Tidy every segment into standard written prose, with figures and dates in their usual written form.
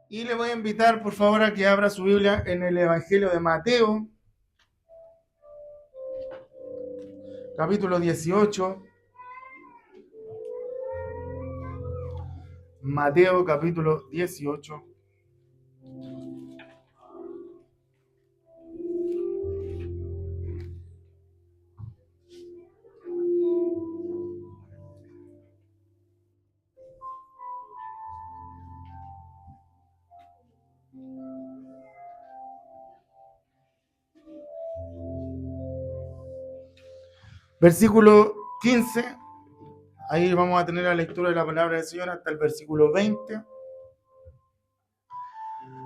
Y le voy a invitar, por favor, a que abra su Biblia en el Evangelio de Mateo, capítulo 18. Mateo, capítulo 18. Versículo 15. Ahí vamos a tener la lectura de la palabra del Señor hasta el versículo 20.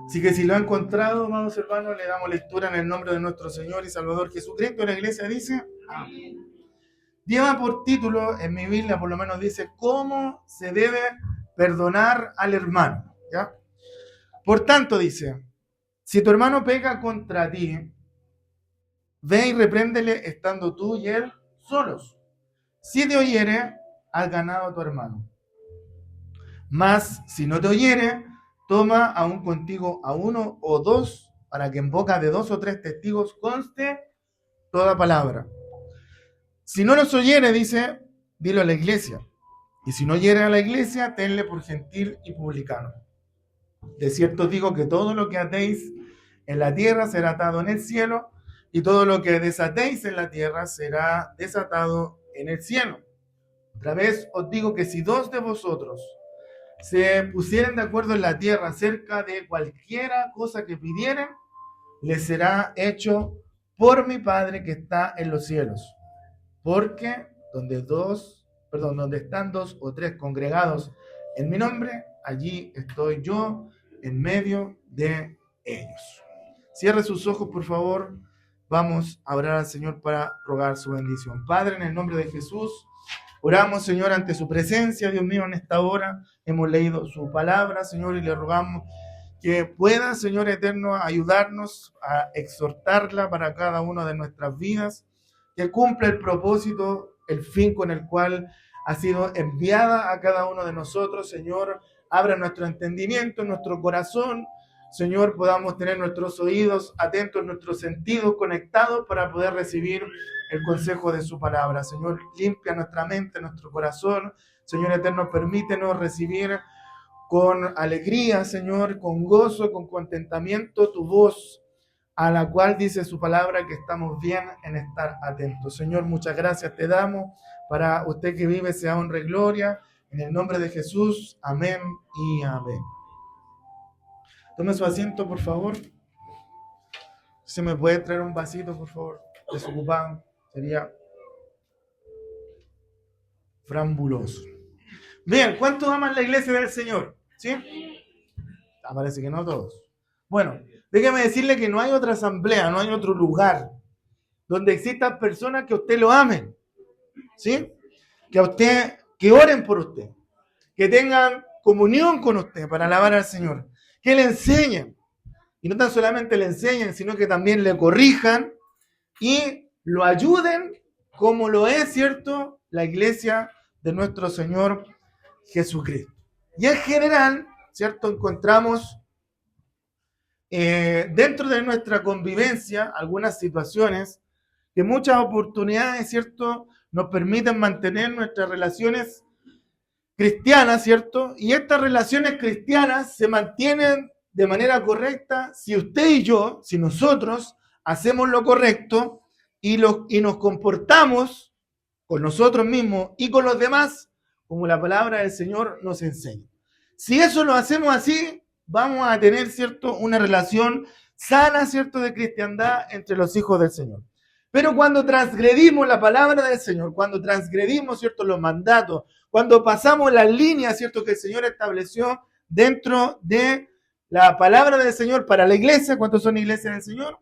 Así que si lo ha encontrado, amados hermanos, le damos lectura en el nombre de nuestro Señor y Salvador Jesucristo. La iglesia dice, amén. Lleva por título, en mi Biblia por lo menos dice, ¿cómo se debe perdonar al hermano? ¿Ya? Por tanto, dice, si tu hermano peca contra ti, ve y repréndele estando tú y él solos. Si te oyere, has ganado a tu hermano. Mas, si no te oyere, toma aún contigo a uno o dos, para que en boca de 2 o 3 testigos conste toda palabra. Si no nos oyere, dice, dilo a la iglesia. Y si no oyere a la iglesia, tenle por gentil y publicano. De cierto digo que todo lo que atéis en la tierra será atado en el cielo, y todo lo que desatéis en la tierra será desatado en el cielo. Otra vez os digo que si 2 de vosotros se pusieren de acuerdo en la tierra acerca de cualquiera cosa que pidieren, les será hecho por mi Padre que está en los cielos. Porque donde están 2 o 3 congregados en mi nombre, allí estoy yo en medio de ellos. Cierre sus ojos, por favor. Vamos a orar al Señor para rogar su bendición. Padre, en el nombre de Jesús, oramos, Señor, ante su presencia, Dios mío, en esta hora. Hemos leído su palabra, Señor, y le rogamos que pueda, Señor eterno, ayudarnos a exhortarla para cada una de nuestras vidas, que cumpla el propósito, el fin con el cual ha sido enviada a cada uno de nosotros. Señor, abra nuestro entendimiento, nuestro corazón. Señor, podamos tener nuestros oídos atentos, nuestros sentidos conectados para poder recibir el consejo de su palabra. Señor, limpia nuestra mente, nuestro corazón. Señor eterno, permítenos recibir con alegría, Señor, con gozo, con contentamiento tu voz, a la cual dice su palabra que estamos bien en estar atentos. Señor, muchas gracias te damos. Para usted que vive sea honra y gloria. En el nombre de Jesús, amén y amén. Tome su asiento, por favor. ¿Se me puede traer un vasito, por favor? Desocupado. Sería frambuloso. Bien, ¿cuántos aman la iglesia del Señor? ¿Sí? Parece que no todos. Bueno, déjeme decirle que no hay otra asamblea, no hay otro lugar donde existan personas que a usted lo amen. ¿Sí? Que oren por usted. Que tengan comunión con usted para alabar al Señor. Que le enseñen. Y no tan solamente le enseñen, sino que también le corrijan y lo ayuden como lo es, ¿cierto?, la iglesia de nuestro Señor Jesucristo. Y en general, ¿cierto?, encontramos dentro de nuestra convivencia algunas situaciones que muchas oportunidades, ¿cierto?, nos permiten mantener nuestras relaciones cristianas, ¿cierto? Y estas relaciones cristianas se mantienen de manera correcta si usted y yo, si nosotros hacemos lo correcto y nos comportamos con nosotros mismos y con los demás como la palabra del Señor nos enseña. Si eso lo hacemos así, vamos a tener, ¿cierto?, una relación sana, ¿cierto?, de cristiandad entre los hijos del Señor. Pero cuando transgredimos la palabra del Señor, cuando transgredimos, ¿cierto?, los mandatos, cuando pasamos las líneas, ¿cierto?, que el Señor estableció dentro de la palabra del Señor para la iglesia. ¿Cuántos son iglesias del Señor?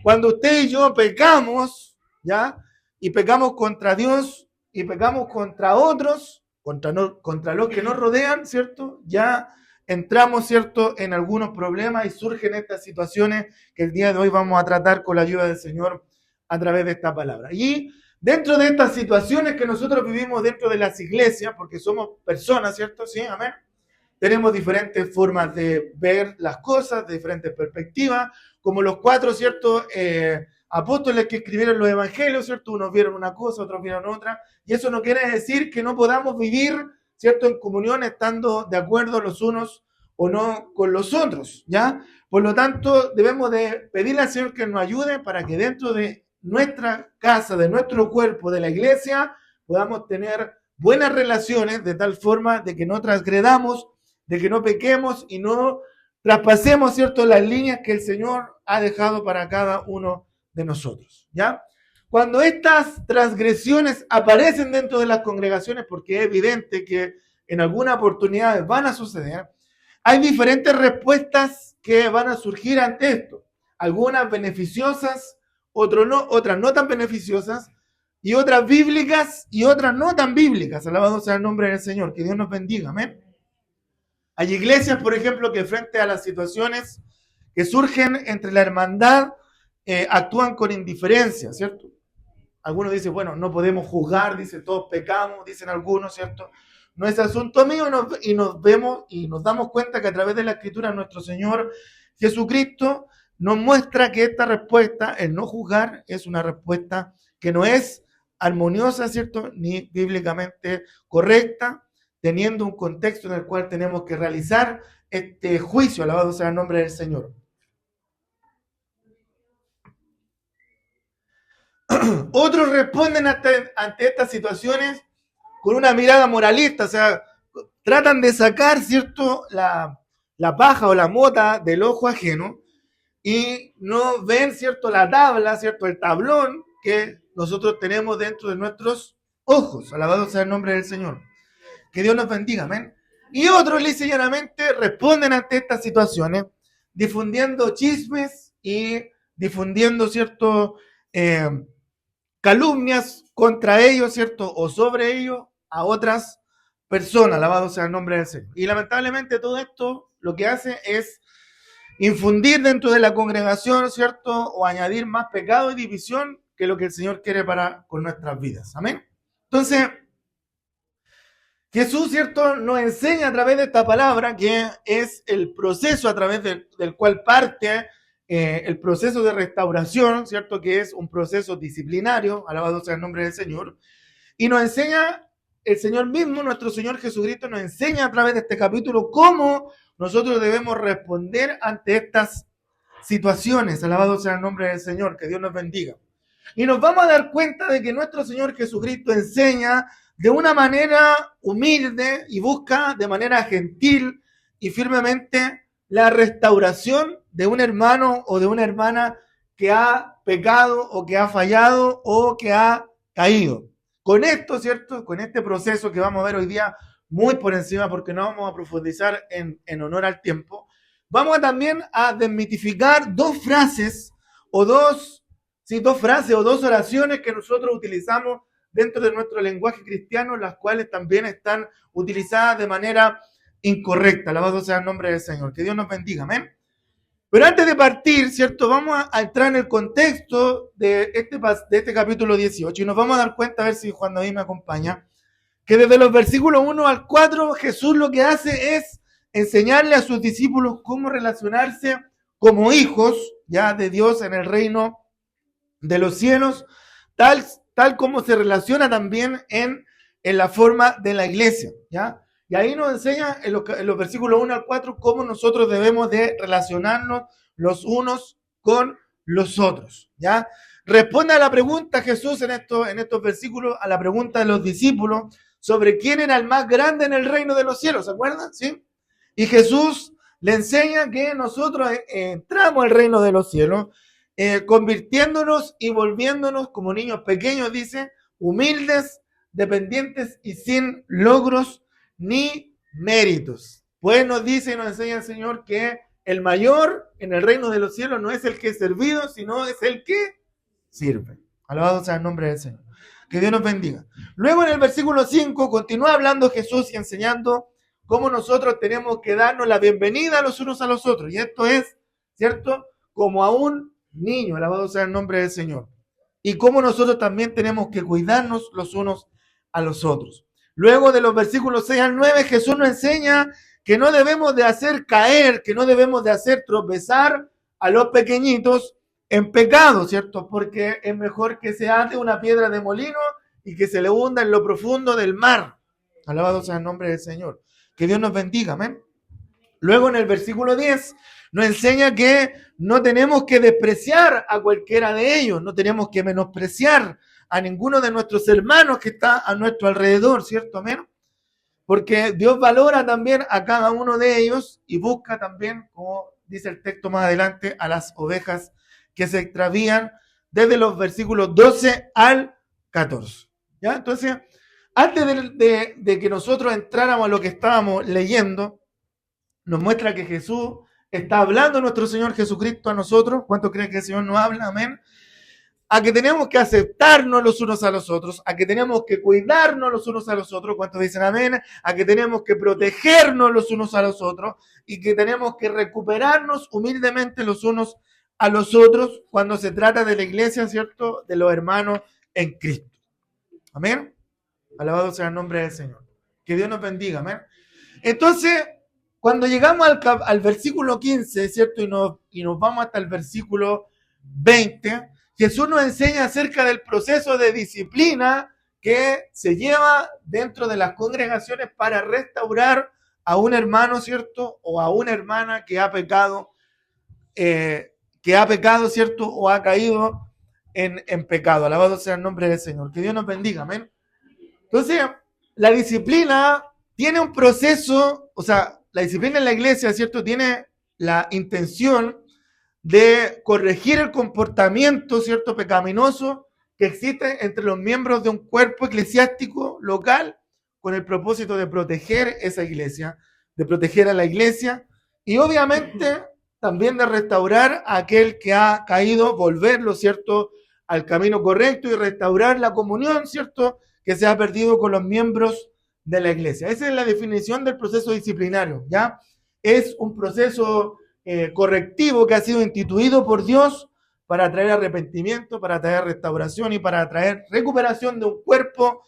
Cuando usted y yo pecamos, ¿ya? Y pecamos contra Dios y pecamos contra otros, contra los que nos rodean, ¿cierto? Ya entramos, ¿cierto?, en algunos problemas y surgen estas situaciones que el día de hoy vamos a tratar con la ayuda del Señor a través de esta palabra. Y dentro de estas situaciones que nosotros vivimos dentro de las iglesias, porque somos personas, ¿cierto? Sí, amén. tenemos diferentes formas de ver las cosas, de diferentes perspectivas, como los cuatro, ¿cierto? Apóstoles que escribieron los evangelios, ¿cierto? Unos vieron una cosa, otros vieron otra, y eso no quiere decir que no podamos vivir, ¿cierto? En comunión, estando de acuerdo los unos o no con los otros, ¿ya? Por lo tanto, debemos de pedirle al Señor que nos ayude para que dentro de nuestra casa, de nuestro cuerpo, de la iglesia, podamos tener buenas relaciones de tal forma de que no transgredamos, de que no pequemos y no traspasemos, ¿cierto?, las líneas que el Señor ha dejado para cada uno de nosotros, ¿ya? Cuando estas transgresiones aparecen dentro de las congregaciones, porque es evidente que en algunas oportunidades van a suceder, hay diferentes respuestas que van a surgir ante esto. Algunas beneficiosas, otras no tan beneficiosas, y otras bíblicas y otras no tan bíblicas. Alabado sea el nombre del Señor. Que Dios nos bendiga. Amén. Hay iglesias, por ejemplo, que frente a las situaciones que surgen entre la hermandad, actúan con indiferencia, ¿cierto? Algunos dicen, bueno, no podemos juzgar, dicen, todos pecamos, dicen algunos, ¿cierto? No es asunto mío y nos vemos y nos damos cuenta que a través de la Escritura nuestro Señor Jesucristo nos muestra que esta respuesta, el no juzgar, es una respuesta que no es armoniosa, ¿cierto? Ni bíblicamente correcta, teniendo un contexto en el cual tenemos que realizar este juicio, alabado sea el nombre del Señor. Otros responden ante estas situaciones con una mirada moralista, o sea, tratan de sacar, ¿cierto?, la paja o la mota del ojo ajeno y no ven, ¿cierto?, la tabla, ¿cierto?, el tablón que nosotros tenemos dentro de nuestros ojos. Alabado sea el nombre del Señor. Que Dios nos bendiga, amén. Y otros, lisa y llanamente, responden ante estas situaciones difundiendo chismes y difundiendo, ¿cierto?, calumnias contra ellos, ¿cierto?, o sobre ellos a otras personas. Alabado sea el nombre del Señor. Y lamentablemente todo esto lo que hace es infundir dentro de la congregación, ¿cierto?, o añadir más pecado y división que lo que el Señor quiere para con nuestras vidas. Amén. Entonces, Jesús, ¿cierto?, nos enseña a través de esta palabra que es el proceso a través del cual parte el proceso de restauración, ¿cierto?, que es un proceso disciplinario, alabado sea el nombre del Señor, y nos enseña el Señor mismo, nuestro Señor Jesucristo, nos enseña a través de este capítulo cómo nosotros debemos responder ante estas situaciones, alabado sea el nombre del Señor, que Dios nos bendiga. Y nos vamos a dar cuenta de que nuestro Señor Jesucristo enseña de una manera humilde y busca de manera gentil y firmemente la restauración de un hermano o de una hermana que ha pecado o que ha fallado o que ha caído. Con esto, ¿cierto?, con este proceso que vamos a ver hoy día muy por encima porque no vamos a profundizar en honor al tiempo, vamos también a desmitificar dos frases o dos oraciones que nosotros utilizamos dentro de nuestro lenguaje cristiano, las cuales también están utilizadas de manera incorrecta. Alabado sea el nombre del Señor. Que Dios nos bendiga. Amén. Pero antes de partir, ¿cierto?, vamos a entrar en el contexto de este capítulo 18 y nos vamos a dar cuenta, a ver si Juan David me acompaña, que desde los versículos 1 al 4 Jesús lo que hace es enseñarle a sus discípulos cómo relacionarse como hijos ya de Dios en el reino de los cielos, tal como se relaciona también en la forma de la iglesia, ¿ya? Y ahí nos enseña en los versículos 1 al 4 cómo nosotros debemos de relacionarnos los unos con los otros, ¿ya? Responde a la pregunta Jesús en estos versículos, a la pregunta de los discípulos sobre quién era el más grande en el reino de los cielos, ¿se acuerdan? ¿Sí? Y Jesús le enseña que nosotros entramos al reino de los cielos, convirtiéndonos y volviéndonos como niños pequeños, dice, humildes, dependientes y sin logros ni méritos. Pues nos dice y nos enseña el Señor que el mayor en el reino de los cielos no es el que es servido, sino es el que sirve. Alabado sea el nombre del Señor. Que Dios nos bendiga. Luego en el versículo 5 continúa hablando Jesús y enseñando cómo nosotros tenemos que darnos la bienvenida los unos a los otros. Y esto es, ¿cierto?, como a un niño, alabado sea el nombre del Señor. Y cómo nosotros también tenemos que cuidarnos los unos a los otros. Luego de los versículos 6 al 9, Jesús nos enseña que no debemos de hacer caer, que no debemos de hacer tropezar a los pequeñitos en pecado, ¿cierto? Porque es mejor que se ate una piedra de molino y que se le hunda en lo profundo del mar. Alabado sea el nombre del Señor. Que Dios nos bendiga, amén. Luego en el versículo 10 nos enseña que no tenemos que despreciar a cualquiera de ellos, no tenemos que menospreciar a ninguno de nuestros hermanos que está a nuestro alrededor, ¿cierto? Amén. Porque Dios valora también a cada uno de ellos y busca también, como dice el texto más adelante, a las ovejas que se extravían desde los versículos 12 al 14. ¿Ya? Entonces, antes de que nosotros entráramos a lo que estábamos leyendo, nos muestra que Jesús está hablando, nuestro Señor Jesucristo, a nosotros. ¿Cuántos creen que el Señor nos habla? Amén. A que tenemos que aceptarnos los unos a los otros, a que tenemos que cuidarnos los unos a los otros. ¿Cuántos dicen amén? A que tenemos que protegernos los unos a los otros y que tenemos que recuperarnos humildemente los unos a los otros cuando se trata de la iglesia, ¿cierto? De los hermanos en Cristo. Amén. Alabado sea el nombre del Señor. Que Dios nos bendiga, amén. Entonces, cuando llegamos al versículo 15, ¿cierto? Y nos vamos hasta el versículo 20, Jesús nos enseña acerca del proceso de disciplina que se lleva dentro de las congregaciones para restaurar a un hermano, ¿cierto? O a una hermana que ha pecado, ¿cierto? O ha caído en pecado. Alabado sea el nombre del Señor. Que Dios nos bendiga, amén. Entonces, la disciplina tiene un proceso, o sea, la disciplina en la iglesia, ¿cierto? Tiene la intención de corregir el comportamiento, ¿cierto?, pecaminoso que existe entre los miembros de un cuerpo eclesiástico local con el propósito de proteger esa iglesia, de proteger a la iglesia y obviamente también de restaurar a aquel que ha caído, volverlo, ¿cierto?, al camino correcto y restaurar la comunión, ¿cierto?, que se ha perdido con los miembros de la iglesia. Esa es la definición del proceso disciplinario, ¿ya? Es un proceso correctivo que ha sido instituido por Dios para traer arrepentimiento, para traer restauración y para traer recuperación de un cuerpo,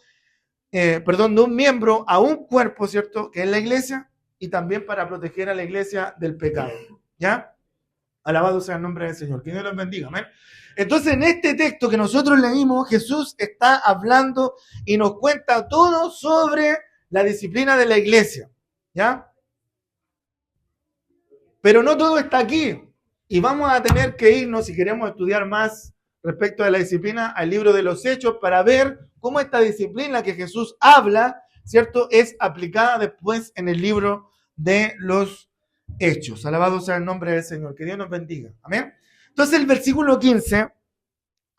de un miembro a un cuerpo, ¿cierto?, que es la iglesia, y también para proteger a la iglesia del pecado, ¿ya? Alabado sea el nombre del Señor. Que Dios los bendiga, amén. Entonces, en este texto que nosotros leímos, Jesús está hablando y nos cuenta todo sobre la disciplina de la iglesia, ¿ya? Pero no todo está aquí. Y vamos a tener que irnos, si queremos estudiar más respecto a la disciplina, al libro de los Hechos para ver cómo esta disciplina que Jesús habla, ¿cierto?, es aplicada después en el libro de los Hechos. Alabado sea el nombre del Señor. Que Dios nos bendiga. Amén. Entonces el versículo 15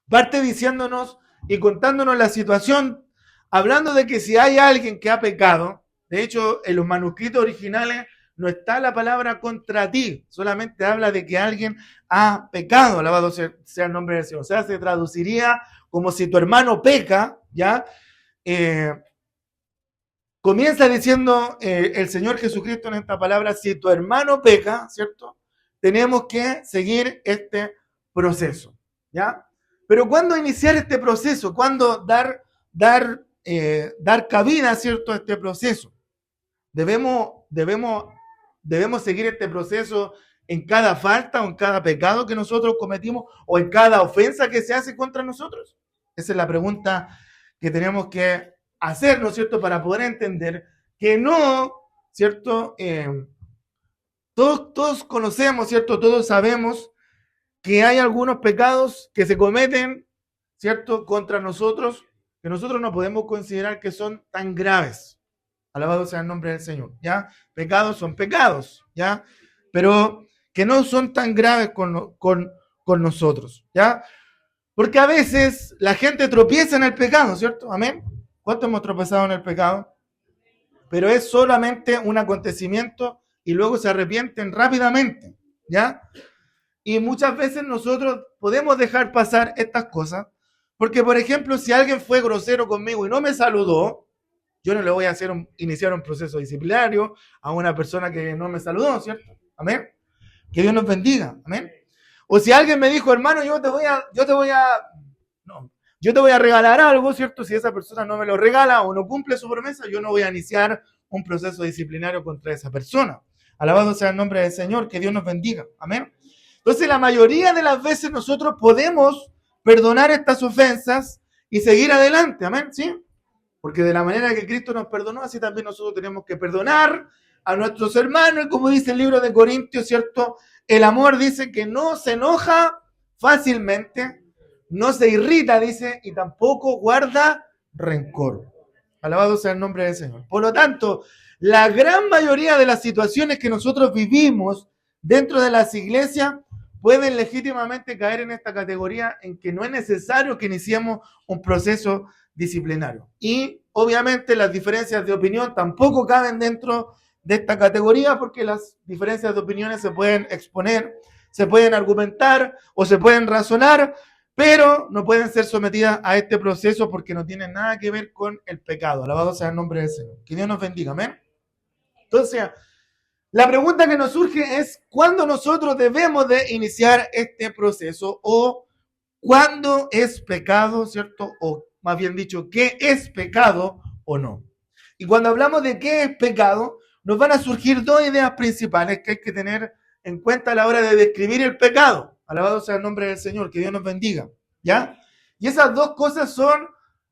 parte diciéndonos y contándonos la situación, hablando de que si hay alguien que ha pecado, de hecho en los manuscritos originales no está la palabra contra ti, solamente habla de que alguien ha pecado, alabado sea el nombre del Señor. O sea, se traduciría como si tu hermano peca, ¿ya? Comienza diciendo el Señor Jesucristo en esta palabra, si tu hermano peca, ¿cierto? Tenemos que seguir este proceso, ¿ya? Pero ¿cuándo iniciar este proceso? ¿Cuándo dar cabida, ¿cierto?, a este proceso? Debemos seguir este proceso en cada falta o en cada pecado que nosotros cometimos o en cada ofensa que se hace contra nosotros. Esa es la pregunta que tenemos que hacernos, ¿cierto?, para poder entender que no, ¿cierto? Todos conocemos, ¿cierto? Todos sabemos que hay algunos pecados que se cometen, ¿cierto?, contra nosotros, que nosotros no podemos considerar que son tan graves. Alabado sea el nombre del Señor, ¿ya? Pecados son pecados, ¿ya? Pero que no son tan graves con nosotros, ¿ya? Porque a veces la gente tropieza en el pecado, ¿cierto? Amén. ¿Cuántos hemos tropezado en el pecado? Pero es solamente un acontecimiento y luego se arrepienten rápidamente, ¿ya? Y muchas veces nosotros podemos dejar pasar estas cosas, porque por ejemplo, si alguien fue grosero conmigo y no me saludó, yo no le voy a iniciar un proceso disciplinario a una persona que no me saludó, ¿cierto? Amén. Que Dios nos bendiga, amén. O si alguien me dijo, hermano, yo te voy a regalar algo, ¿cierto? Si esa persona no me lo regala o no cumple su promesa, yo no voy a iniciar un proceso disciplinario contra esa persona. Alabado sea el nombre del Señor, que Dios nos bendiga. Amén. Entonces, la mayoría de las veces nosotros podemos perdonar estas ofensas y seguir adelante. Amén, ¿sí? Porque de la manera que Cristo nos perdonó, así también nosotros tenemos que perdonar a nuestros hermanos. Y como dice el libro de Corintios, ¿cierto? El amor dice que no se enoja fácilmente, no se irrita, dice, y tampoco guarda rencor. Alabado sea el nombre del Señor. Por lo tanto, la gran mayoría de las situaciones que nosotros vivimos dentro de las iglesias pueden legítimamente caer en esta categoría en que no es necesario que iniciemos un proceso disciplinario. Y obviamente las diferencias de opinión tampoco caben dentro de esta categoría, porque las diferencias de opiniones se pueden exponer, se pueden argumentar o se pueden razonar, pero no pueden ser sometidas a este proceso porque no tienen nada que ver con el pecado. Alabado sea el nombre del Señor. Que Dios nos bendiga. Amén. Entonces, la pregunta que nos surge es ¿cuándo nosotros debemos de iniciar este proceso? O ¿cuándo es pecado, cierto? O más bien dicho, ¿qué es pecado o no? Y cuando hablamos de qué es pecado, nos van a surgir dos ideas principales que hay que tener en cuenta a la hora de describir el pecado. Alabado sea el nombre del Señor, que Dios nos bendiga. ¿Ya? Y esas dos cosas son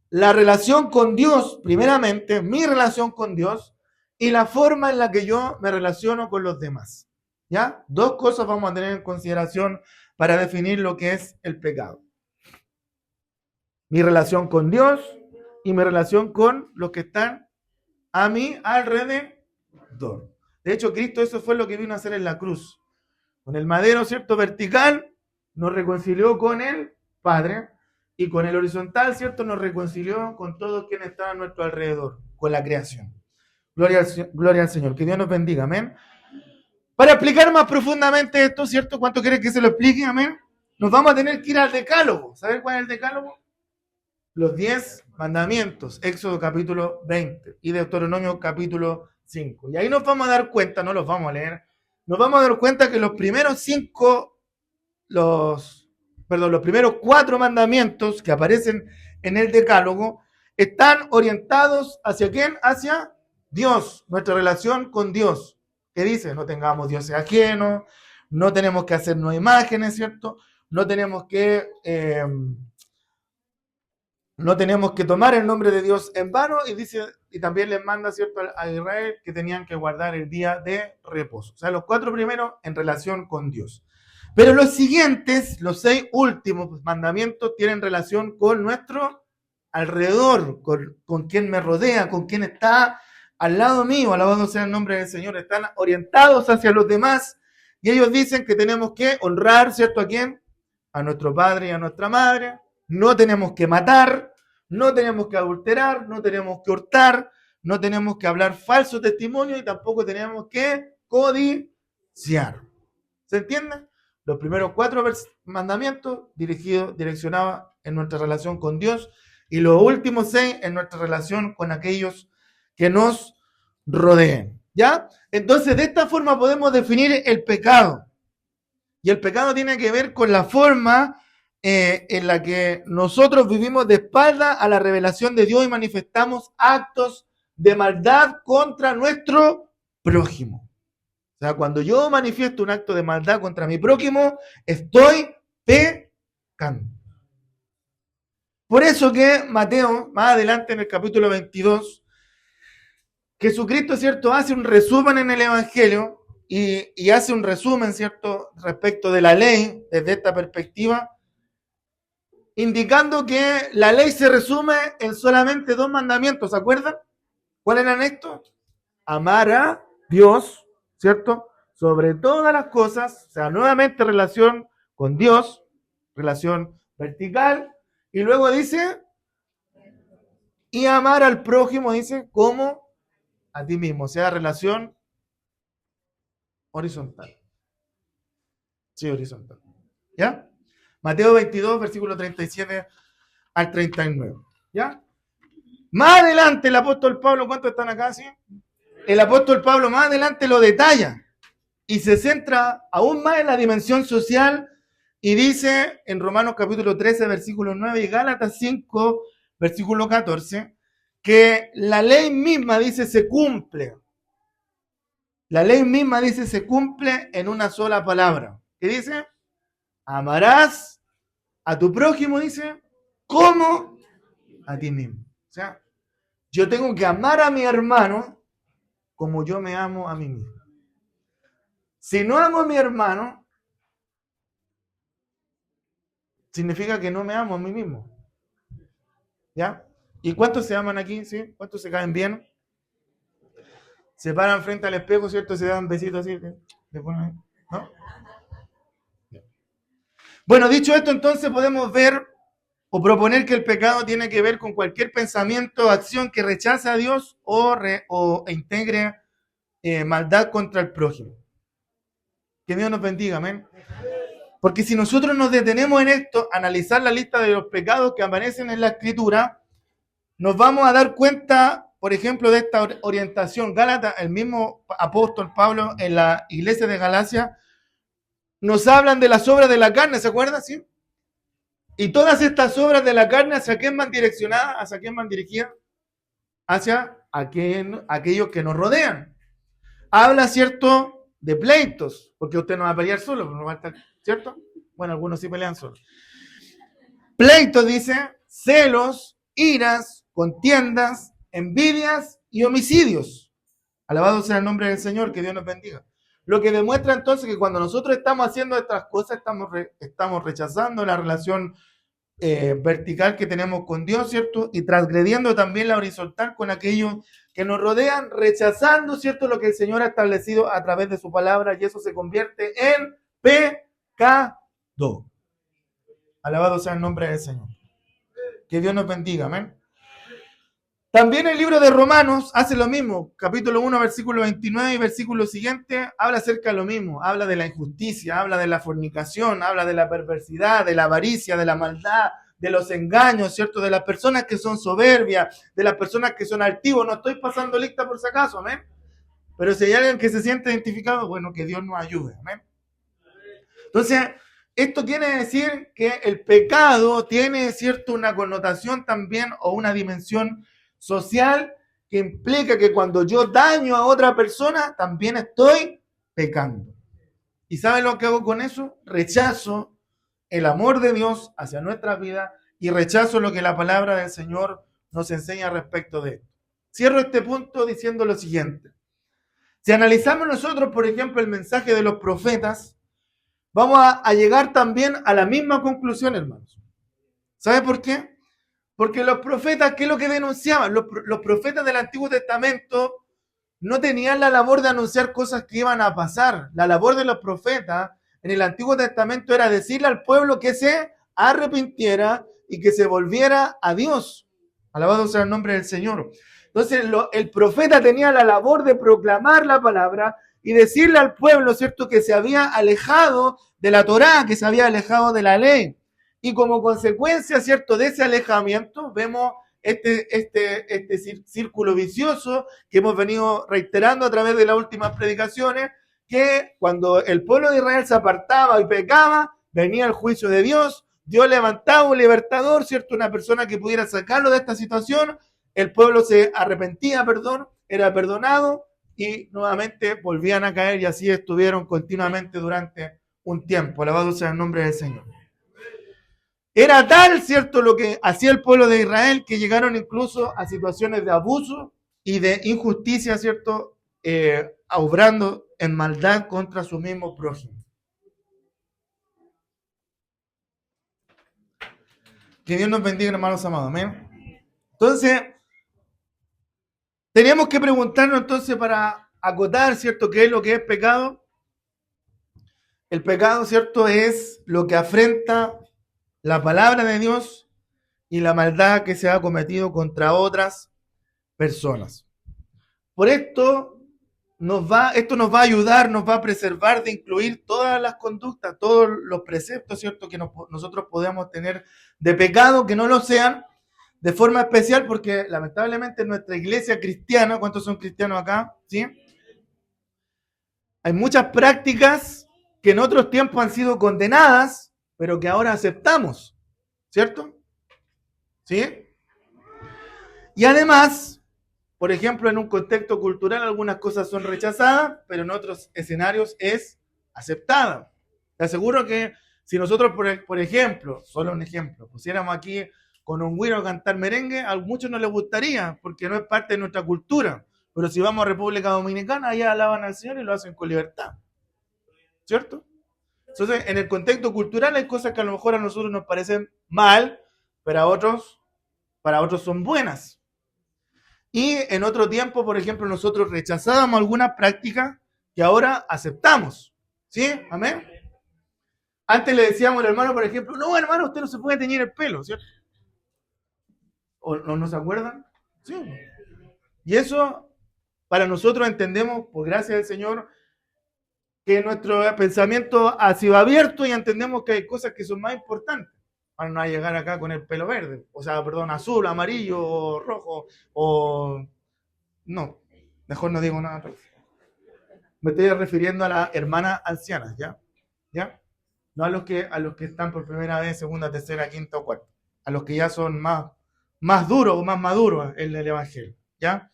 la relación con Dios, primeramente, mi relación con Dios, y la forma en la que yo me relaciono con los demás. ¿Ya? Dos cosas vamos a tener en consideración para definir lo que es el pecado. Mi relación con Dios y mi relación con los que están a mi alrededor. De hecho, Cristo eso fue lo que vino a hacer en la cruz. Con el madero, ¿cierto? Vertical, nos reconcilió con el Padre, y con el horizontal, ¿cierto? Nos reconcilió con todos quienes están a nuestro alrededor, con la creación. Gloria al Señor. Que Dios nos bendiga. Amén. Para explicar más profundamente esto, ¿cierto? ¿Cuánto quiere que se lo explique? Amén. Nos vamos a tener que ir al decálogo. ¿Saben cuál es el decálogo? Los 10 mandamientos. Éxodo capítulo 20 y Deuteronomio capítulo 5. Y ahí nos vamos a dar cuenta, no los vamos a leer, nos vamos a dar cuenta que los primeros los primeros 4 mandamientos que aparecen en el decálogo están orientados ¿hacia quién? Hacia Dios, nuestra relación con Dios. ¿Qué dice? No tengamos dioses ajenos, no tenemos que hacernos imágenes, ¿cierto? No tenemos que tomar el nombre de Dios en vano, y dice, y también les manda, ¿cierto?, a Israel que tenían que guardar el día de reposo. O sea, los 4 primeros en relación con Dios. Pero los siguientes, los 6 últimos mandamientos, tienen relación con nuestro alrededor, con quien me rodea, con quien está al lado mío. Alabado sea el nombre del Señor. Están orientados hacia los demás, y ellos dicen que tenemos que honrar, ¿cierto?, ¿a quién? A nuestro padre y a nuestra madre. No tenemos que matar, no tenemos que adulterar, no tenemos que hurtar, no tenemos que hablar falso testimonio, y tampoco tenemos que codiciar. ¿Se entiende? Los primeros 4 mandamientos direccionados en nuestra relación con Dios, y los últimos 6 en nuestra relación con aquellos que nos rodeen. ¿Ya? Entonces, de esta forma podemos definir el pecado. Y el pecado tiene que ver con la forma en la que nosotros vivimos de espalda a la revelación de Dios y manifestamos actos de maldad contra nuestro prójimo. O sea, cuando yo manifiesto un acto de maldad contra mi prójimo, estoy pecando. Por eso que Mateo, más adelante en el capítulo 22, Jesucristo, ¿cierto?, hace un resumen en el Evangelio y hace un resumen, ¿cierto?, respecto de la ley desde esta perspectiva, indicando que la ley se resume en solamente 2 mandamientos. ¿Se acuerdan? ¿Cuáles eran estos? Amar a Dios, ¿cierto?, sobre todas las cosas. O sea, nuevamente relación con Dios, relación vertical, y luego dice, y amar al prójimo, dice, como a ti mismo. O sea, relación horizontal. Sí, horizontal. ¿Ya? Mateo 22, versículo 37 al 39. ¿Ya? Más adelante el apóstol Pablo, ¿cuántos están acá? ¿Sí? El apóstol Pablo más adelante lo detalla y se centra aún más en la dimensión social, y dice en Romanos capítulo 13, versículo 9, y Gálatas 5, versículo 14, que la ley misma dice se cumple. La ley misma dice se cumple en una sola palabra. ¿Qué dice? Amarás a tu prójimo, dice, como a ti mismo. O sea, yo tengo que amar a mi hermano como yo me amo a mí mismo. Si no amo a mi hermano, significa que no me amo a mí mismo. ¿Ya? ¿Y cuántos se aman aquí? ¿Sí? ¿Cuántos se caen bien? Se paran frente al espejo, ¿cierto? Se dan besitos así. ¿No? Bueno, dicho esto, entonces podemos ver o proponer que el pecado tiene que ver con cualquier pensamiento o acción que rechaza a Dios o integre maldad contra el prójimo. Que Dios nos bendiga, amén. Porque si nosotros nos detenemos en esto, analizar la lista de los pecados que aparecen en la Escritura, nos vamos a dar cuenta, por ejemplo, de esta orientación. Gálatas, el mismo apóstol Pablo en la iglesia de Galacia, nos hablan de las obras de la carne, ¿se acuerdan? ¿Sí? Y todas estas obras de la carne, ¿hacia quién van direccionadas? ¿Hacia quién van dirigidas? Hacia aquellos que nos rodean. Habla, ¿cierto?, de pleitos, porque usted no va a pelear solo, no va a estar, ¿cierto? Bueno, algunos sí pelean solos. Pleitos, dice, celos, iras, contiendas, envidias y homicidios. Alabado sea el nombre del Señor, que Dios nos bendiga. Lo que demuestra entonces que cuando nosotros estamos haciendo estas cosas, estamos rechazando la relación vertical que tenemos con Dios, ¿cierto? Y transgrediendo también la horizontal con aquellos que nos rodean, rechazando, ¿cierto?, lo que el Señor ha establecido a través de su palabra, y eso se convierte en pecado. Alabado sea el nombre del Señor. Que Dios nos bendiga, amén. También el libro de Romanos hace lo mismo, capítulo 1, versículo 29 y versículo siguiente, habla acerca de lo mismo, habla de la injusticia, habla de la fornicación, habla de la perversidad, de la avaricia, de la maldad, de los engaños, ¿cierto? De las personas que son soberbias, de las personas que son altivos. No estoy pasando lista por si acaso, amén. Pero si hay alguien que se siente identificado, bueno, que Dios nos ayude, amén. Entonces, esto quiere decir que el pecado tiene, ¿cierto?, una connotación también o una dimensión social que implica que cuando yo daño a otra persona, también estoy pecando. ¿Y saben lo que hago con eso? Rechazo el amor de Dios hacia nuestra vida y rechazo lo que la palabra del Señor nos enseña respecto de esto. Cierro este punto diciendo lo siguiente. Si analizamos nosotros, por ejemplo, el mensaje de los profetas, vamos a llegar también a la misma conclusión, hermanos. ¿Sabe por qué? Porque los profetas, ¿qué es lo que denunciaban? Los profetas del Antiguo Testamento no tenían la labor de anunciar cosas que iban a pasar. La labor de los profetas en el Antiguo Testamento era decirle al pueblo que se arrepintiera y que se volviera a Dios. Alabado sea el nombre del Señor. Entonces, el profeta tenía la labor de proclamar la palabra y decirle al pueblo, ¿cierto?, que se había alejado de la Torá, que se había alejado de la ley. Y como consecuencia, ¿cierto?, de ese alejamiento, vemos este círculo vicioso que hemos venido reiterando a través de las últimas predicaciones, que cuando el pueblo de Israel se apartaba y pecaba, venía el juicio de Dios, Dios levantaba un libertador, ¿cierto?, una persona que pudiera sacarlo de esta situación, el pueblo se arrepentía, era perdonado, y nuevamente volvían a caer, y así estuvieron continuamente durante un tiempo. Alabado sea el nombre del Señor. Era tal, ¿cierto?, lo que hacía el pueblo de Israel, que llegaron incluso a situaciones de abuso y de injusticia, ¿cierto?, obrando en maldad contra su mismo prójimo. Que Dios nos bendiga, hermanos amados, amén. Entonces, teníamos que preguntarnos entonces para acotar, ¿cierto?, qué es lo que es pecado. El pecado, ¿cierto?, es lo que afrenta la palabra de Dios y la maldad que se ha cometido contra otras personas. Por esto nos va a ayudar, nos va a preservar de incluir todas las conductas, todos los preceptos, ¿cierto?, que nosotros podemos tener de pecado, que no lo sean, de forma especial, porque lamentablemente en nuestra iglesia cristiana, ¿cuántos son cristianos acá? ¿Sí? Hay muchas prácticas que en otros tiempos han sido condenadas, pero que ahora aceptamos, ¿cierto? ¿Sí? Y además, por ejemplo, en un contexto cultural algunas cosas son rechazadas, pero en otros escenarios es aceptada. Te aseguro que si nosotros, por ejemplo, solo un ejemplo, pusiéramos aquí con un güiro a cantar merengue, a muchos no les gustaría, porque no es parte de nuestra cultura. Pero si vamos a República Dominicana, allá alaban al Señor y lo hacen con libertad. ¿Cierto? Entonces, en el contexto cultural hay cosas que a lo mejor a nosotros nos parecen mal, pero para otros son buenas. Y en otro tiempo, por ejemplo, nosotros rechazábamos algunas prácticas que ahora aceptamos. ¿Sí? ¿Amén? Antes le decíamos al hermano, por ejemplo, no, hermano, usted no se puede teñir el pelo, ¿cierto? ¿O no se acuerdan? Sí. Y eso, para nosotros entendemos, por gracia del Señor, que nuestro pensamiento ha sido abierto y entendemos que hay cosas que son más importantes. Para no llegar acá con el pelo verde, o sea, perdón, azul, amarillo, o rojo, o... No, mejor no digo nada. Me estoy refiriendo a las hermanas ancianas, ¿ya? ¿Ya? No a los que están por primera vez, segunda, tercera, quinta o cuarta. A los que ya son más duros o más maduros en el Evangelio, ¿ya?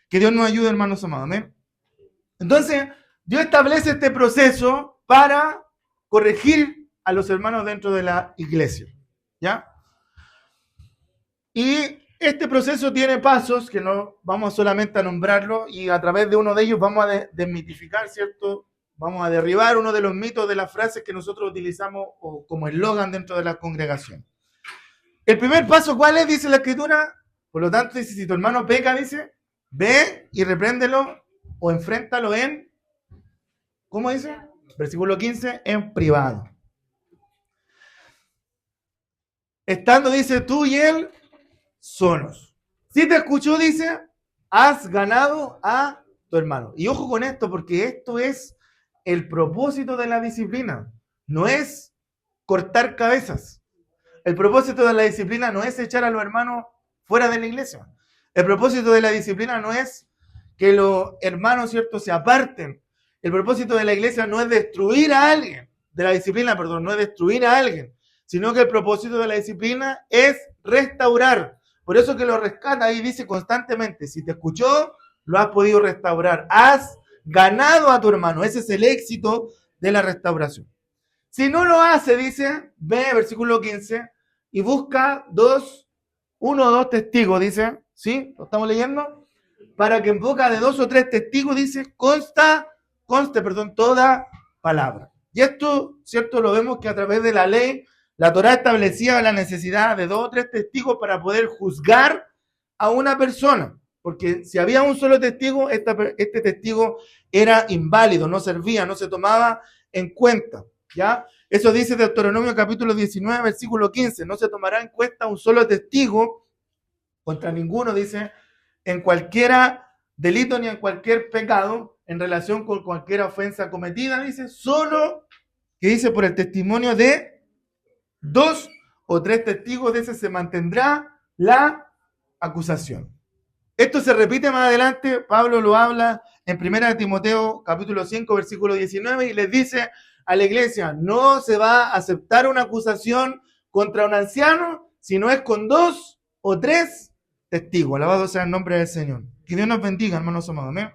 Que Dios nos ayude, hermanos amados, ¿amén? Entonces, Dios establece este proceso para corregir a los hermanos dentro de la iglesia, ¿ya? Y este proceso tiene pasos que no vamos solamente a nombrarlo y a través de uno de ellos vamos a desmitificar, ¿cierto? Vamos a derribar uno de los mitos de las frases que nosotros utilizamos como eslogan dentro de la congregación. El primer paso, ¿cuál es? Dice la Escritura. Por lo tanto, dice, si tu hermano peca, dice, ve y repréndelo o enfréntalo en, ¿cómo dice? Versículo 15, en privado. Estando, dice, tú y él solos. Si te escuchó, dice, has ganado a tu hermano. Y ojo con esto, porque esto es el propósito de la disciplina. No es cortar cabezas. El propósito de la disciplina no es echar a los hermanos fuera de la iglesia. El propósito de la disciplina no es que los hermanos, ¿cierto?, se aparten. El propósito de la iglesia no es destruir a alguien, de la disciplina, perdón, no es destruir a alguien, sino que el propósito de la disciplina es restaurar. Por eso que lo rescata y dice constantemente, si te escuchó, lo has podido restaurar. Has ganado a tu hermano. Ese es el éxito de la restauración. Si no lo hace, dice, ve, versículo 15, y busca uno o dos testigos, dice, ¿sí? ¿Lo estamos leyendo? Para que en boca de 2 o 3 testigos, dice, conste, toda palabra. Y esto, ¿cierto? Lo vemos que a través de la ley, la Torá establecía la necesidad de 2 o 3 testigos para poder juzgar a una persona. Porque si había un solo testigo, este testigo era inválido, no servía, no se tomaba en cuenta, ¿ya? Eso dice Deuteronomio capítulo 19, versículo 15. No se tomará en cuenta un solo testigo contra ninguno, dice, en cualquier delito ni en cualquier pecado en relación con cualquier ofensa cometida, dice, solo que dice por el testimonio de 2 o 3 testigos, de ese se mantendrá la acusación. Esto se repite más adelante, Pablo lo habla en 1 Timoteo capítulo 5, versículo 19, y les dice a la iglesia, no se va a aceptar una acusación contra un anciano si no es con 2 o 3 testigos. Alabado sea el nombre del Señor. Que Dios nos bendiga, hermanos amados. ¿Eh?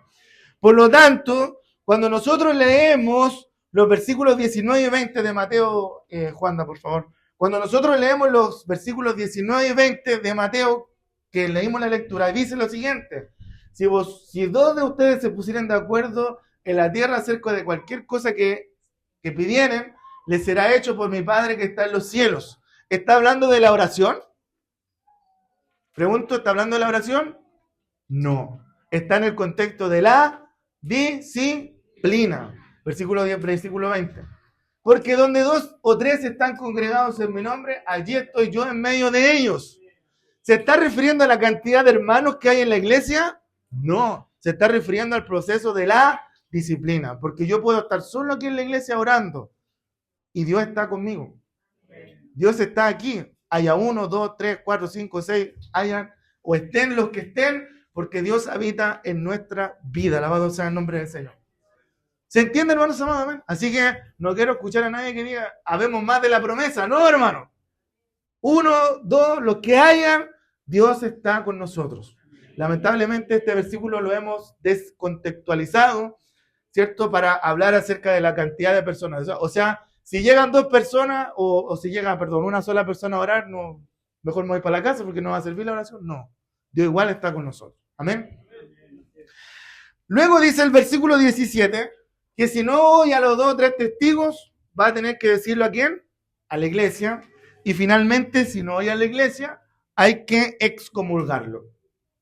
Por lo tanto, cuando nosotros leemos los versículos 19 y 20 de Mateo, Juanda, por favor. Cuando nosotros leemos los versículos 19 y 20 de Mateo, que leímos la lectura, dice lo siguiente: si 2 de ustedes se pusieran de acuerdo en la tierra acerca de cualquier cosa que pidieren, les será hecho por mi Padre que está en los cielos. ¿Está hablando de la oración? Pregunto, ¿está hablando de la oración? No. Está en el contexto de la disciplina. Versículo 10, versículo 20. Porque donde 2 o 3 están congregados en mi nombre, allí estoy yo en medio de ellos. ¿Se está refiriendo a la cantidad de hermanos que hay en la iglesia? No. Se está refiriendo al proceso de la disciplina. Porque yo puedo estar solo aquí en la iglesia orando y Dios está conmigo. Dios está aquí. Haya 1, 2, 3, 4, 5, 6, hayan o estén los que estén, porque Dios habita en nuestra vida. Alabado sea el nombre del Señor. ¿Se entiende, hermanos amados? Así que no quiero escuchar a nadie que diga, habemos más de la promesa. No, hermano. 1, 2, los que hayan, Dios está con nosotros. Lamentablemente este versículo lo hemos descontextualizado, ¿cierto? Para hablar acerca de la cantidad de personas. O sea, si llegan dos personas o si llega, perdón, una sola persona a orar, no, mejor me voy para la casa porque no va a servir la oración. No, Dios igual está con nosotros. Amén. Luego dice el versículo 17 que si no oye a los 2 o 3 testigos, va a tener que decirlo ¿a quién? A la iglesia. Y finalmente, si no oye a la iglesia, hay que excomulgarlo.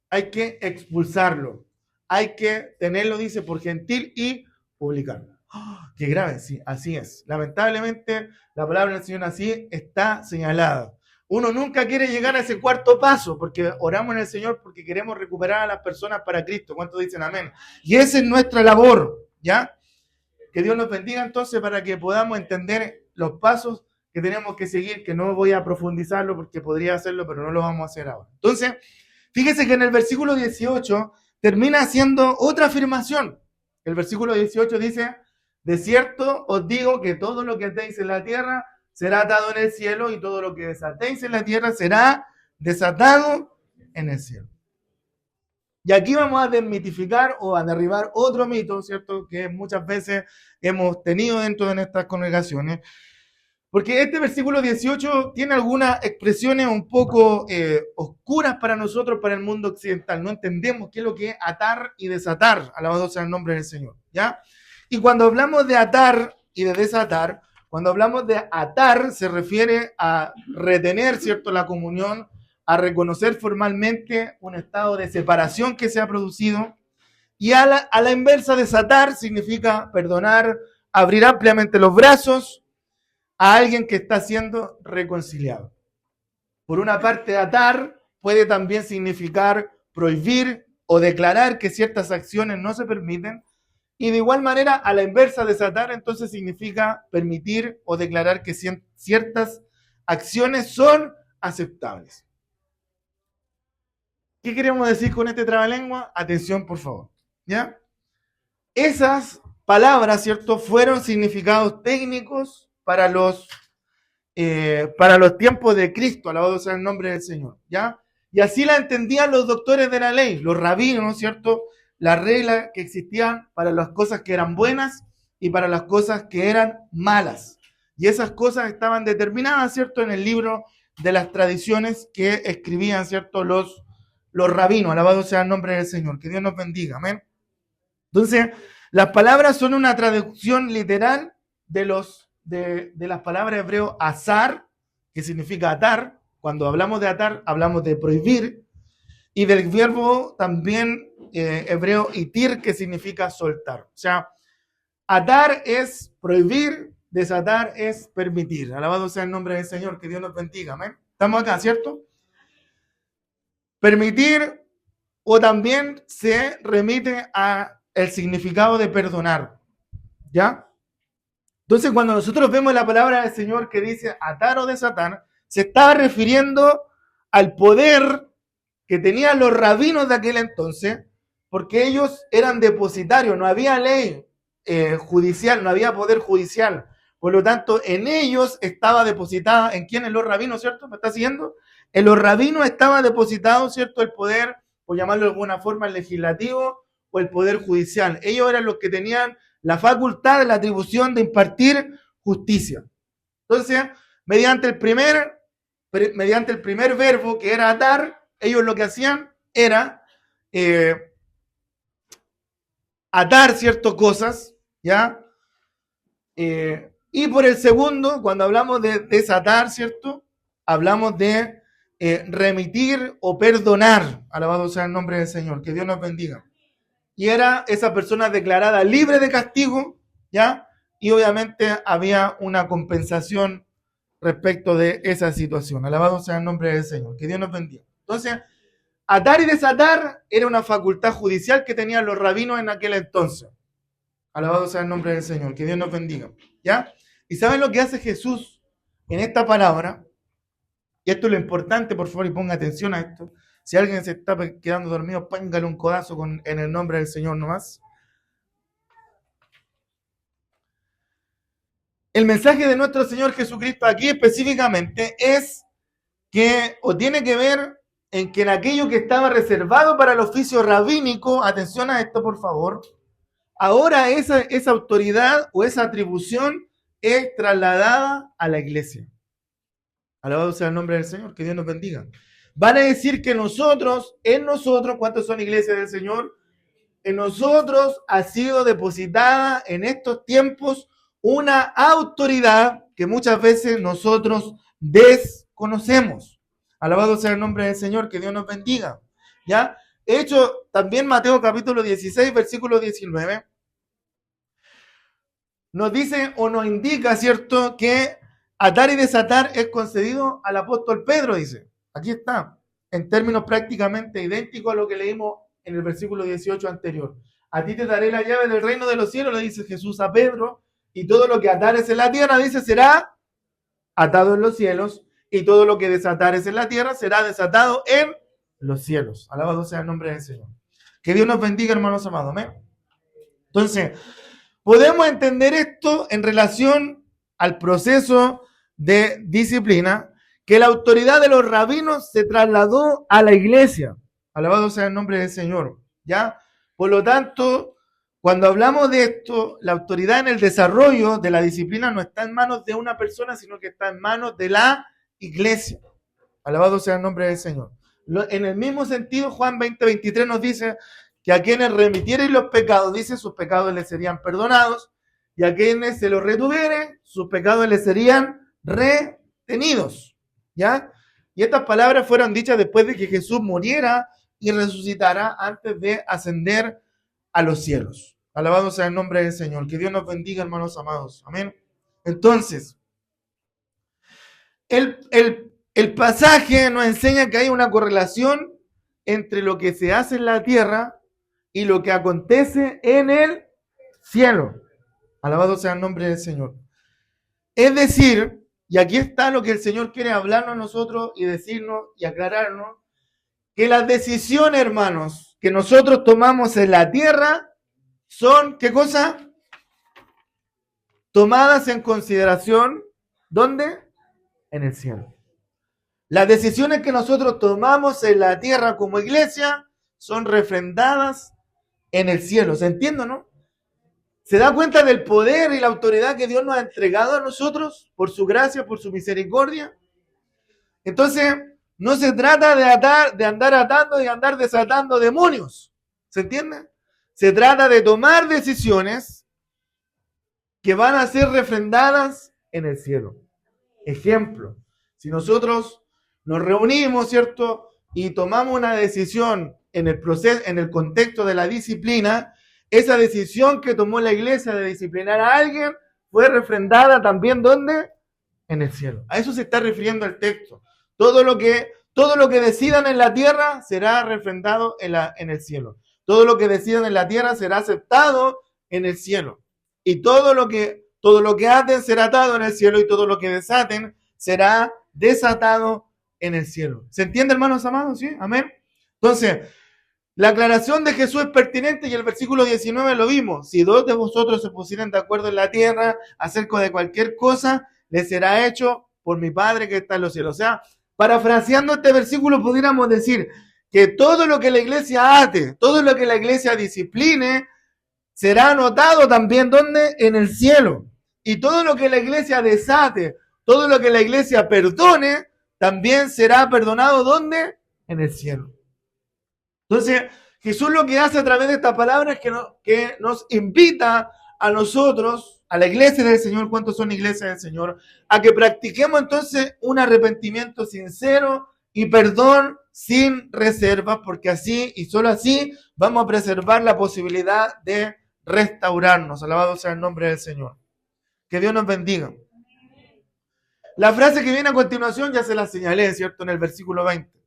Hay que expulsarlo. Hay que tenerlo, dice, por gentil y publicarlo. ¡Oh, qué grave! Sí, así es. Lamentablemente, la palabra del Señor así está señalada. Uno nunca quiere llegar a ese cuarto paso, porque oramos en el Señor porque queremos recuperar a las personas para Cristo. ¿Cuántos dicen amén? Y esa es nuestra labor, ¿ya? Que Dios nos bendiga entonces para que podamos entender los pasos que tenemos que seguir, que no voy a profundizarlo porque podría hacerlo, pero no lo vamos a hacer ahora. Entonces, fíjese que en el versículo 18 termina haciendo otra afirmación. El versículo 18 dice, de cierto os digo que todo lo que atéis en la tierra será atado en el cielo y todo lo que desatéis en la tierra será desatado en el cielo. Y aquí vamos a desmitificar o a derribar otro mito, ¿cierto? Que muchas veces hemos tenido dentro de nuestras congregaciones. Porque este versículo 18 tiene algunas expresiones un poco oscuras para nosotros, para el mundo occidental. No entendemos qué es lo que es atar y desatar, alabado sea el nombre del Señor, ¿ya? Y cuando hablamos de atar y de desatar, cuando hablamos de atar se refiere a retener, ¿cierto?, la comunión, a reconocer formalmente un estado de separación que se ha producido. Y a la inversa, desatar significa perdonar, abrir ampliamente los brazos a alguien que está siendo reconciliado. Por una parte, atar puede también significar prohibir o declarar que ciertas acciones no se permiten, y de igual manera, a la inversa, desatar entonces significa permitir o declarar que ciertas acciones son aceptables. ¿Qué queremos decir con este trabalengua? Atención, por favor, ¿ya? Esas palabras, ¿cierto?, fueron significados técnicos para los tiempos de Cristo, alabado sea el nombre del Señor, ¿ya? Y así la entendían los doctores de la ley, los rabinos, ¿cierto? Las reglas que existían para las cosas que eran buenas y para las cosas que eran malas. Y esas cosas estaban determinadas, ¿cierto?, en el libro de las tradiciones que escribían, ¿cierto?, los rabinos, alabado sea el nombre del Señor, que Dios nos bendiga, amén. Entonces, las palabras son una traducción literal de las palabras hebreo azar, que significa atar. Cuando hablamos de atar, hablamos de prohibir, y del verbo también hebreo itir, que significa soltar. O sea, atar es prohibir, desatar es permitir. Alabado sea el nombre del Señor, que Dios nos bendiga, amén. Estamos acá, ¿cierto? Permitir, o también se remite a el significado de perdonar, ¿ya? Entonces, cuando nosotros vemos la palabra del Señor que dice atar o desatar, se está refiriendo al poder que tenían los rabinos de aquel entonces, porque ellos eran depositarios, no había ley judicial, no había poder judicial. Por lo tanto, en ellos estaba depositada, ¿en quiénes? Los rabinos, ¿cierto? ¿Me está siguiendo? En los rabinos estaba depositado, ¿cierto?, el poder, por llamarlo de alguna forma, el legislativo o el poder judicial. Ellos eran los que tenían la facultad, la atribución de impartir justicia. Entonces, mediante el primer verbo, que era atar, ellos lo que hacían era atar ciertas cosas, ¿ya? Y por el segundo, cuando hablamos de desatar, ¿cierto?, hablamos de remitir o perdonar. Alabado sea el nombre del Señor, que Dios nos bendiga. Y era esa persona declarada libre de castigo, ¿ya? Y obviamente había una compensación respecto de esa situación. Alabado sea el nombre del Señor, que Dios nos bendiga. Entonces, atar y desatar era una facultad judicial que tenían los rabinos en aquel entonces. Alabado sea el nombre del Señor, que Dios nos bendiga, ¿ya? ¿Y saben lo que hace Jesús en esta palabra? Y esto es lo importante, por favor, y ponga atención a esto. Si alguien se está quedando dormido, póngale un codazo en el nombre del Señor nomás. El mensaje de nuestro Señor Jesucristo aquí específicamente es que, o tiene que ver en que en aquello que estaba reservado para el oficio rabínico, atención a esto por favor, ahora esa autoridad o esa atribución es trasladada a la iglesia. Alabado sea el nombre del Señor, que Dios nos bendiga. Van a decir que nosotros, en nosotros, ¿cuántos son iglesias del Señor? En nosotros ha sido depositada en estos tiempos una autoridad que muchas veces nosotros desconocemos. Alabado sea el nombre del Señor, que Dios nos bendiga. ¿Ya? Hecho también Mateo capítulo 16, versículo 19, nos dice o nos indica, ¿cierto?, que atar y desatar es concedido al apóstol Pedro, dice. Aquí está, en términos prácticamente idénticos a lo que leímos en el versículo 18 anterior. A ti te daré la llave del reino de los cielos, le dice Jesús a Pedro, y todo lo que atares en la tierra, dice, será atado en los cielos, y todo lo que desatares en la tierra será desatado en los cielos. Alabado sea el nombre del Señor. Que Dios nos bendiga, hermanos amados. ¿Me? Entonces, podemos entender esto en relación al proceso de disciplina, que la autoridad de los rabinos se trasladó a la iglesia. Alabado sea el nombre del Señor. ¿Ya? Por lo tanto, cuando hablamos de esto, la autoridad en el desarrollo de la disciplina no está en manos de una persona, sino que está en manos de la iglesia. Alabado sea el nombre del Señor. En el mismo sentido, Juan 20:23 nos dice que a quienes remitieren los pecados, dice, sus pecados les serían perdonados, y a quienes se los retuvieren, sus pecados les serían retenidos. ¿Ya? Y estas palabras fueron dichas después de que Jesús muriera y resucitara antes de ascender a los cielos. Alabado sea el nombre del Señor. Que Dios nos bendiga, hermanos amados. Amén. Entonces, el pasaje nos enseña que hay una correlación entre lo que se hace en la tierra y lo que acontece en el cielo. Alabado sea el nombre del Señor. Es decir, y aquí está lo que el Señor quiere hablarnos a nosotros y decirnos y aclararnos, que las decisiones, hermanos, que nosotros tomamos en la tierra son, ¿qué cosa? Tomadas en consideración, ¿dónde? En el cielo. Las decisiones que nosotros tomamos en la tierra como iglesia son refrendadas en el cielo. ¿Se entiende, no? ¿Se da cuenta del poder y la autoridad que Dios nos ha entregado a nosotros por su gracia, por su misericordia? Entonces, no se trata de andar atando y andar desatando demonios. ¿Se entiende? Se trata de tomar decisiones que van a ser refrendadas en el cielo. Ejemplo, si nosotros nos reunimos, ¿cierto?, y tomamos una decisión en el proceso, en el contexto de la disciplina, esa decisión que tomó la iglesia de disciplinar a alguien fue refrendada también, ¿dónde? En el cielo. A eso se está refiriendo el texto. Todo lo que decidan en la tierra será refrendado en el cielo. Todo lo que decidan en la tierra será aceptado en el cielo. Y todo lo que aten será atado en el cielo, y todo lo que desaten será desatado en el cielo. ¿Se entiende, hermanos amados? ¿Sí? Amén. Entonces, la aclaración de Jesús es pertinente, y el versículo 19 lo vimos. Si dos de vosotros se pusieran de acuerdo en la tierra acerca de cualquier cosa, les será hecho por mi Padre que está en los cielos. O sea, parafraseando este versículo, pudiéramos decir que todo lo que la iglesia ate, todo lo que la iglesia discipline, será anotado también, ¿dónde? En el cielo. Y todo lo que la iglesia desate, todo lo que la iglesia perdone, también será perdonado, ¿dónde? En el cielo. Entonces, Jesús lo que hace a través de esta palabra es que nos invita a nosotros, a la iglesia del Señor, ¿cuántos son iglesias del Señor?, a que practiquemos entonces un arrepentimiento sincero y perdón sin reservas, porque así y solo así vamos a preservar la posibilidad de restaurarnos. Alabado sea el nombre del Señor. Que Dios nos bendiga. La frase que viene a continuación ya se la señalé, ¿cierto?, en el versículo 20.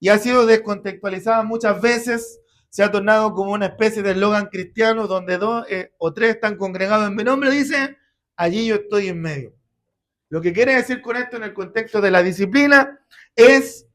Y ha sido descontextualizada muchas veces, se ha tornado como una especie de eslogan cristiano donde dos o tres están congregados en mi nombre, dice, allí yo estoy en medio. Lo que quiere decir con esto en el contexto de la disciplina es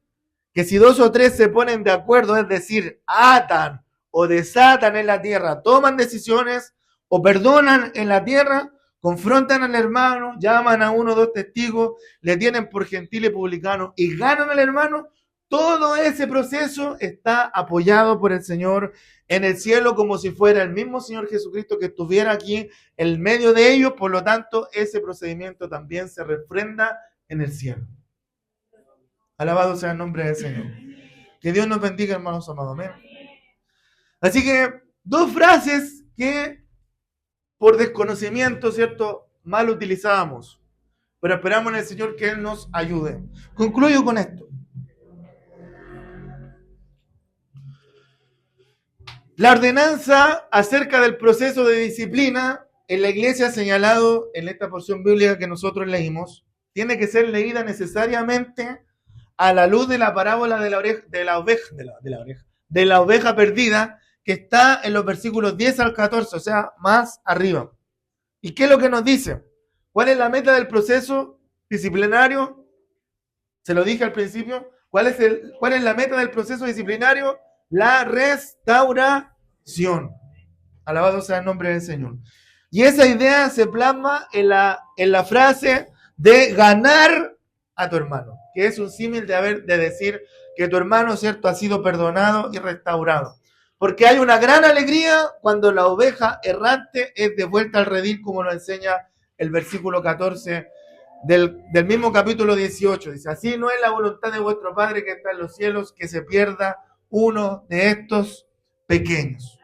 que si dos o tres se ponen de acuerdo, es decir, atan o desatan en la tierra, toman decisiones o perdonan en la tierra, confrontan al hermano, llaman a uno o dos testigos, le tienen por gentil y publicano y ganan al hermano, todo ese proceso está apoyado por el Señor en el cielo, como si fuera el mismo Señor Jesucristo que estuviera aquí en medio de ellos. Por lo tanto, ese procedimiento también se refrenda en el cielo. Alabado sea el nombre del Señor. Que Dios nos bendiga, hermanos amados. Amén. Así que, dos frases que por desconocimiento, ¿cierto?, mal utilizábamos. Pero esperamos en el Señor que Él nos ayude. Concluyo con esto. La ordenanza acerca del proceso de disciplina en la iglesia señalado en esta porción bíblica que nosotros leímos, tiene que ser leída necesariamente a la luz de la parábola de la oveja perdida, que está en los versículos 10 al 14, o sea, más arriba. ¿Y qué es lo que nos dice? ¿Cuál es la meta del proceso disciplinario? Se lo dije al principio. ¿Cuál es la meta del proceso disciplinario? La restauración. Alabado sea el nombre del Señor. Y esa idea se plasma en la frase de ganar a tu hermano, que es un símil de decir que tu hermano, ¿cierto?, ha sido perdonado y restaurado. Porque hay una gran alegría cuando la oveja errante es devuelta al redil, como nos enseña el versículo 14 del mismo capítulo 18. Dice, así no es la voluntad de vuestro Padre que está en los cielos, que se pierda uno de estos pequeños.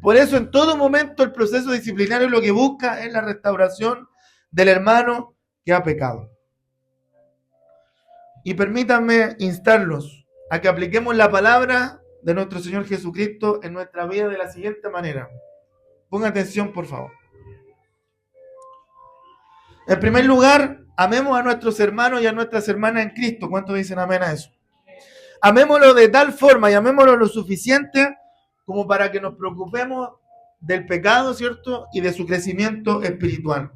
Por eso en todo momento el proceso disciplinario lo que busca es la restauración del hermano que ha pecado. Y permítanme instarlos a que apliquemos la palabra de nuestro Señor Jesucristo en nuestra vida de la siguiente manera. Ponga atención, por favor. En primer lugar, amemos a nuestros hermanos y a nuestras hermanas en Cristo. ¿Cuántos dicen amén a eso? Amémoslo de tal forma y amémoslo lo suficiente como para que nos preocupemos del pecado, ¿cierto?, y de su crecimiento espiritual.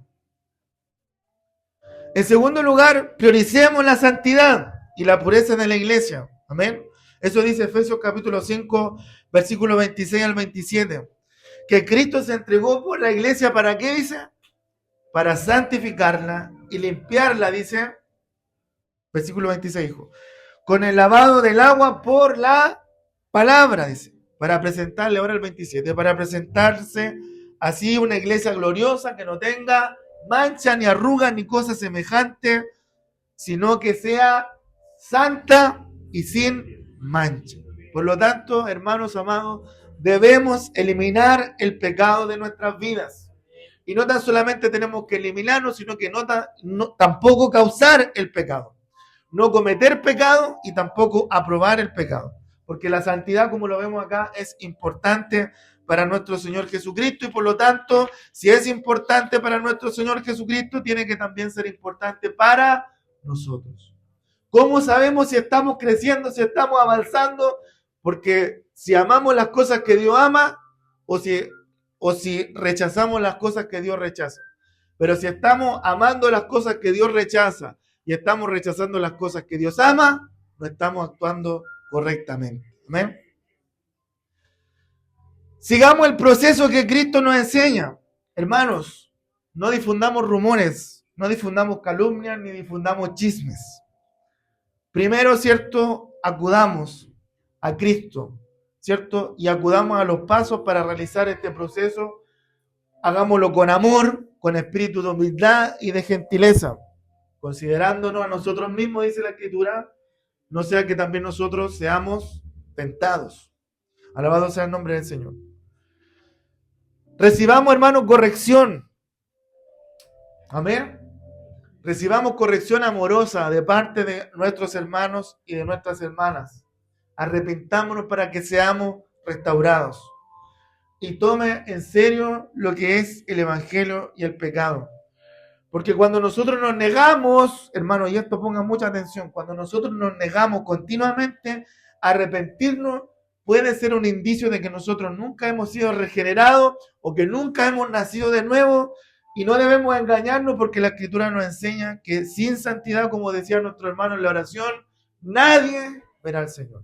En segundo lugar, prioricemos la santidad y la pureza de la iglesia. Amén. Eso dice Efesios capítulo 5, versículo 26 al 27. Que Cristo se entregó por la iglesia, ¿para qué dice? Para santificarla y limpiarla, dice, versículo 26, hijo, con el lavado del agua por la palabra, dice, para presentarle, ahora el 27, para presentarse así una iglesia gloriosa que no tenga mancha, ni arruga, ni cosa semejante, sino que sea santa y sin mancha. Por lo tanto, hermanos amados, debemos eliminar el pecado de nuestras vidas. Y no tan solamente tenemos que eliminarlo, sino que tampoco causar el pecado. No cometer pecado y tampoco aprobar el pecado. Porque la santidad, como lo vemos acá, es importante para nuestro Señor Jesucristo, y por lo tanto, si es importante para nuestro Señor Jesucristo, tiene que también ser importante para nosotros. ¿Cómo sabemos si estamos creciendo, si estamos avanzando? Porque si amamos las cosas que Dios ama, o si rechazamos las cosas que Dios rechaza. Pero si estamos amando las cosas que Dios rechaza y estamos rechazando las cosas que Dios ama, no estamos actuando correctamente. ¿Amén? Sigamos el proceso que Cristo nos enseña. Hermanos, no difundamos rumores, no difundamos calumnias, ni difundamos chismes. Primero, ¿cierto?, acudamos a Cristo, ¿cierto? Y acudamos a los pasos para realizar este proceso. Hagámoslo con amor, con espíritu de humildad y de gentileza, considerándonos a nosotros mismos, dice la Escritura, no sea que también nosotros seamos tentados. Alabado sea el nombre del Señor. Recibamos, hermanos, corrección. Amén. Recibamos corrección amorosa de parte de nuestros hermanos y de nuestras hermanas. Arrepentámonos para que seamos restaurados. Y tome en serio lo que es el evangelio y el pecado. Porque cuando nosotros nos negamos, hermanos, y esto pongan mucha atención, cuando nosotros nos negamos continuamente a arrepentirnos, puede ser un indicio de que nosotros nunca hemos sido regenerados o que nunca hemos nacido de nuevo, y no debemos engañarnos porque la Escritura nos enseña que sin santidad, como decía nuestro hermano en la oración, nadie verá al Señor.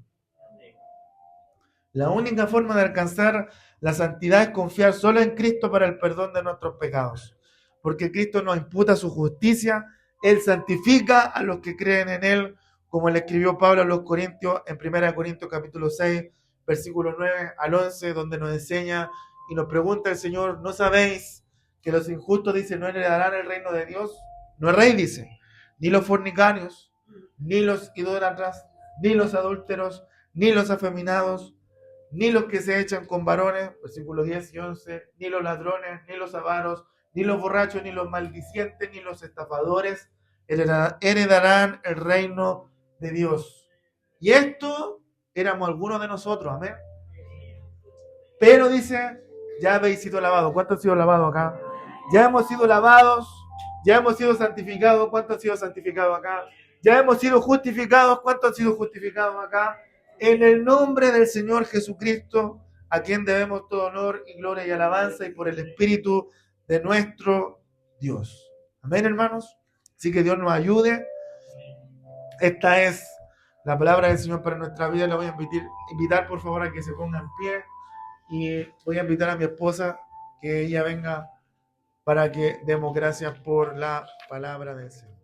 La única forma de alcanzar la santidad es confiar solo en Cristo para el perdón de nuestros pecados, porque Cristo nos imputa su justicia, Él santifica a los que creen en Él, como le escribió Pablo a los Corintios en 1 Corintios capítulo 6, versículo 9 al 11, donde nos enseña y nos pregunta el Señor, ¿no sabéis que los injustos, dice, no heredarán el reino de Dios? No es rey, dice, ni los fornicarios, ni los idólatras, ni los adúlteros, ni los afeminados, ni los que se echan con varones, versículos 10 y 11, ni los ladrones, ni los avaros, ni los borrachos, ni los maldicientes, ni los estafadores heredarán el reino de Dios. Y esto éramos algunos de nosotros, amén. Pero dice, ya habéis sido lavados. ¿Cuántos han sido lavados acá? Ya hemos sido lavados, ya hemos sido santificados. ¿Cuántos han sido santificados acá? Ya hemos sido justificados. ¿Cuántos han sido justificados acá? En el nombre del Señor Jesucristo, a quien debemos todo honor y gloria y alabanza, y por el Espíritu de nuestro Dios. Amén, hermanos. Así que Dios nos ayude. Esta es la palabra del Señor para nuestra vida. Le voy a invitar por favor a que se ponga en pie. Y voy a invitar a mi esposa que ella venga para que demos gracias por la palabra del Señor.